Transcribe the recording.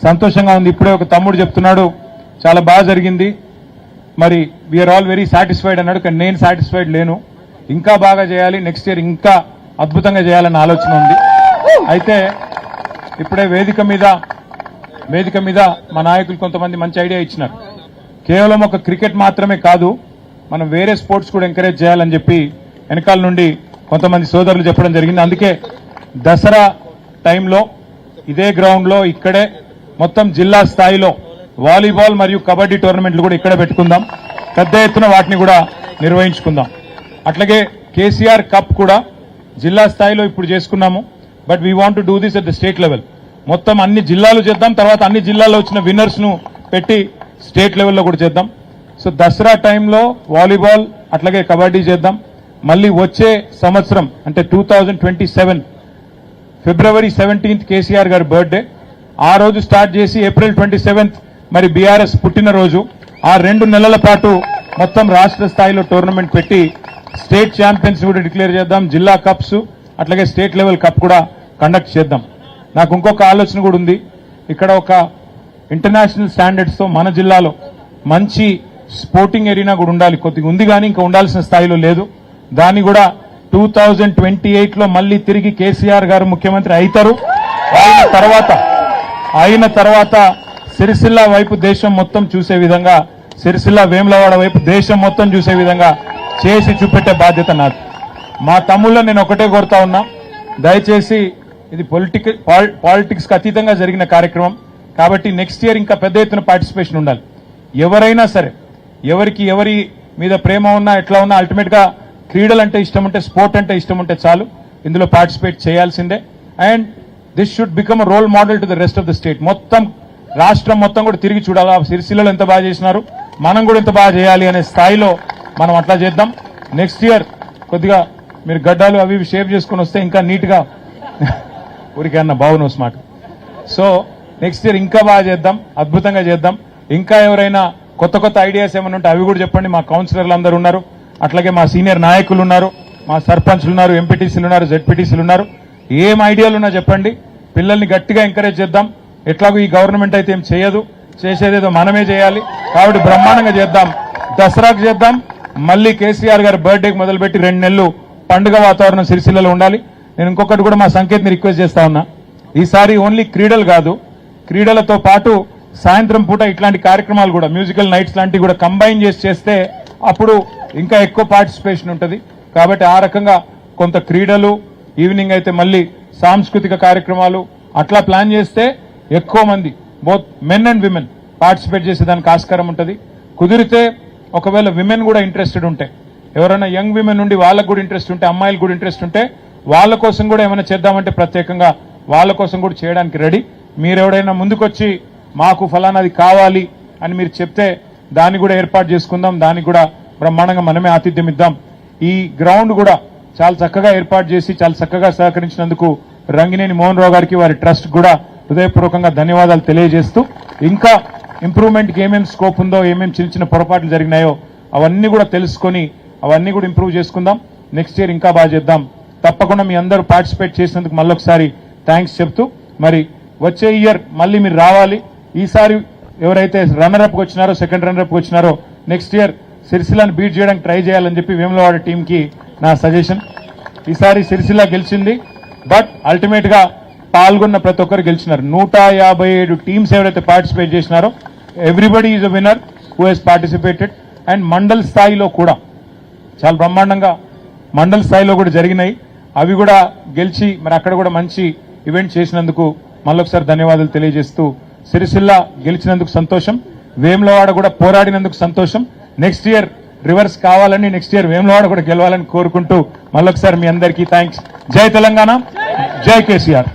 సంతోషంగా ఉంది. ఇప్పుడే ఒక తమ్ముడు చెప్తున్నాడు చాలా బాగా జరిగింది, మరి వీఆర్ ఆల్ వెరీ సాటిస్ఫైడ్ అన్నాడు. కానీ నేను సాటిస్ఫైడ్ లేను, ఇంకా బాగా చేయాలి, నెక్స్ట్ ఇయర్ ఇంకా అద్భుతంగా చేయాలన్న ఆలోచన ఉంది. అయితే ఇప్పుడే వేదిక మీద మా నాయకులు కొంతమంది మంచి ఐడియా ఇచ్చినారు. కేవలం ఒక క్రికెట్ మాత్రమే కాదు, మనం వేరే స్పోర్ట్స్ కూడా ఎంకరేజ్ చేయాలని చెప్పి వెనకాల నుండి కొంతమంది సోదరులు చెప్పడం జరిగింది. అందుకే దసరా టైంలో ఇదే గ్రౌండ్లో ఇక్కడే మొత్తం జిల్లా స్థాయిలో వాలీబాల్ మరియు కబడ్డీ టోర్నమెంట్లు కూడా ఇక్కడ పెట్టుకుందాం, పెద్ద ఎత్తున వాటిని కూడా నిర్వహించుకుందాం. అట్లాగే కేసీఆర్ కప్ కూడా జిల్లా స్థాయిలో ఇప్పుడు చేసుకున్నాము, but we want to do this at the state level. మొత్తం అన్ని జిల్లాలు చేద్దాం, తర్వాత అన్ని జిల్లాల్లో వచ్చిన విన్నర్స్ ను పెట్టి స్టేట్ లెవెల్లో కూడా చేద్దాం. సో దసరా టైంలో వాలీబాల్ అట్లాగే కబడ్డీ చేద్దాం. మళ్ళీ వచ్చే సంవత్సరం అంటే 2027 ఫిబ్రవరి 17th కేసీఆర్ గారి బర్త్డే, ఆ రోజు స్టార్ట్ చేసి ఏప్రిల్ 27th మరి బీఆర్ఎస్ పుట్టినరోజు, ఆ 2 నెలల పాటు మొత్తం రాష్ట్ర స్థాయిలో టోర్నమెంట్ పెట్టి స్టేట్ ఛాంపియన్స్ కూడా డిక్లేర్ చేద్దాం. జిల్లా కప్స్ అట్లాగే స్టేట్ లెవెల్ కప్ కూడా కండక్ట్ చేద్దాం. నాకు ఇంకొక ఆలోచన కూడా ఉంది. ఇక్కడ ఒక ఇంటర్నేషనల్ స్టాండర్డ్స్ తో మన జిల్లాలో మంచి స్పోర్టింగ్ ఏరియా కూడా ఉండాలి. కొద్దిగా ఉంది కానీ ఇంకా ఉండాల్సిన స్థాయిలో లేదు. దాన్ని కూడా 2028లో మళ్ళీ తిరిగి కేసీఆర్ గారు ముఖ్యమంత్రి అవుతారు. అయిన తర్వాత సిరిసిల్ల వైపు దేశం మొత్తం చూసే విధంగా, సిరిసిల్ల వేములవాడ వైపు దేశం మొత్తం చూసే విధంగా చేసి చూపెట్టే బాధ్యత నాది. మా తమ్ముళ్ళని నేను ఒకటే కోరుతా ఉన్నా, దయచేసి ఇది పాలిటిక్స్ కి అతీతంగా జరిగిన కార్యక్రమం కాబట్టి నెక్స్ట్ ఇయర్ ఇంకా పెద్ద ఎత్తున పార్టిసిపేషన్ ఉండాలి. ఎవరైనా సరే, ఎవరికి ఎవరి మీద ప్రేమ ఉన్నా ఎట్లా ఉన్నా అల్టిమేట్ గా క్రీడలు అంటే ఇష్టం ఉంటే, స్పోర్ట్ అంటే ఇష్టం ఉంటే చాలు, ఇందులో పార్టిసిపేట్ చేయాల్సిందే. And this should become a role model to the rest of the state. మొత్తం రాష్ట్రం మొత్తం కూడా తిరిగి చూడాలి, సిరిసిల్లలో ఎంత బాగా చేసినారు, మనం కూడా ఎంత బాగా చేయాలి అనే స్థాయిలో మనం అట్లా చేద్దాం. నెక్స్ట్ ఇయర్ కొద్దిగా మీరు గడ్డాలు అవి షేప్ చేసుకుని వస్తే ఇంకా నీట్ గా ఊరికే అన్న బాగున్నావు స్మార్ట్. సో నెక్స్ట్ ఇయర్ ఇంకా బాగా చేద్దాం, అద్భుతంగా చేద్దాం. ఇంకా ఎవరైనా కొత్త ఐడియాస్ ఏమైనా ఉంటే అవి కూడా చెప్పండి. మా కౌన్సిలర్లు అందరూ ఉన్నారు, అట్లాగే మా సీనియర్ నాయకులు ఉన్నారు, మా సర్పంచ్లు ఉన్నారు, ఎంపీటీసీలు ఉన్నారు, జెడ్పీటీసీలు ఉన్నారు. ఏం ఐడియాలు ఉన్నా చెప్పండి. పిల్లల్ని గట్టిగా ఎంకరేజ్ చేద్దాం. ఎట్లాగో ఈ గవర్నమెంట్ అయితే ఏం చేయదు, చేసేదేదో మనమే చేయాలి కాబట్టి బ్రహ్మాండంగా చేద్దాం. దసరాకు చేద్దాం, మళ్ళీ కేసీఆర్ గారి బర్త్డేకి మొదలుపెట్టి 2 నెలలు పండుగ వాతావరణం సిరిసిల్లలో ఉండాలి. నేను ఇంకొకటి కూడా మా సంకేత్ని రిక్వెస్ట్ చేస్తా ఉన్నా, ఈసారి ఓన్లీ క్రీడలు కాదు, క్రీడలతో పాటు సాయంత్రం పూట ఇట్లాంటి కార్యక్రమాలు కూడా, మ్యూజికల్ నైట్స్ లాంటివి కూడా కంబైన్ చేస్తే అప్పుడు ఇంకా ఎక్కువ పార్టిసిపేషన్ ఉంటుంది. కాబట్టి ఆ రకంగా కొంత క్రీడలు, ఈవినింగ్ అయితే మళ్ళీ సాంస్కృతిక కార్యక్రమాలు అట్లా ప్లాన్ చేస్తే ఎక్కువ మంది both men and women participate చేసేదానికి ఆస్కారం ఉంటుంది. కుదిరితే ఒకవేళ విమెన్ కూడా ఇంట్రెస్టెడ్ ఉంటే, ఎవరైనా యంగ్ విమెన్ నుండి వాళ్ళకు కూడా ఇంట్రెస్ట్ ఉంటే, అమ్మాయిలు కూడా ఇంట్రెస్ట్ ఉంటే వాళ్ళ కోసం కూడా ఏమైనా చేద్దామంటే ప్రత్యేకంగా వాళ్ళ కోసం కూడా చేయడానికి రెడీ. మీరెవడైనా ముందుకొచ్చి మాకు ఫలానాది కావాలి అని మీరు చెప్తే దాన్ని కూడా ఏర్పాటు చేసుకుందాం, దానికి కూడా బ్రహ్మాండంగా మనమే ఆతిథ్యం ఇద్దాం. ఈ గ్రౌండ్ కూడా చాలా చక్కగా ఏర్పాటు చేసి చాలా చక్కగా సహకరించినందుకు రంగినేని మోహన్ రావు గారికి, వారి ట్రస్ట్ కూడా హృదయపూర్వకంగా ధన్యవాదాలు తెలియజేస్తూ, ఇంకా ఇంప్రూవ్మెంట్కి ఏమేమి స్కోప్ ఉందో, ఏమేమి చిన్న చిన్న పొరపాట్లు జరిగినాయో అవన్నీ కూడా తెలుసుకొని అవన్నీ కూడా ఇంప్రూవ్ చేసుకుందాం. నెక్స్ట్ ఇయర్ ఇంకా బాగా చేద్దాం. తప్పకుండా మీ అందరూ పార్టిసిపేట్ చేసినందుకు మళ్ళొకసారి థ్యాంక్స్ చెప్తూ, మరి వచ్చే ఇయర్ మళ్ళీ మీరు రావాలి. ఈసారి ఎవరైతే రన్నర్ అప్ వచ్చినారో, సెకండ్ రన్నర్ అప్ వచ్చినారో, నెక్స్ట్ ఇయర్ సిరిసిల్లాను బీట్ చేయడానికి ట్రై చేయాలని చెప్పి వేములవాడ టీంకి నా సజెషన్. ఈసారి సిరిసిల్ల గెలిచింది, బట్ అల్టిమేట్ గా పాల్గొన్న ప్రతి ఒక్కరు గెలిచినారు. 157 టీమ్స్ ఎవరైతే పార్టిసిపేట్ చేసినారో everybody is a winner who has participated. And mandal స్థాయిలో కూడా చాలా బ్రహ్మాండంగా మండల్ స్థాయిలో కూడా జరిగినాయి, అవి కూడా గెలిచి మరి అక్కడ కూడా మంచి ఈవెంట్ చేసినందుకు మళ్ళొకసారి ధన్యవాదాలు తెలియజేస్తూ, సిరిసిల్ల గెలిచినందుకు సంతోషం, వేములవాడ కూడా పోరాడినందుకు సంతోషం. నెక్స్ట్ ఇయర్ రివర్స్ కావాలని, నెక్స్ట్ ఇయర్ వేములవాడ కూడా గెలవాలని కోరుకుంటూ మళ్ళొకసారి మీ అందరికీ థ్యాంక్స్. జై తెలంగాణ, జై కేసీఆర్.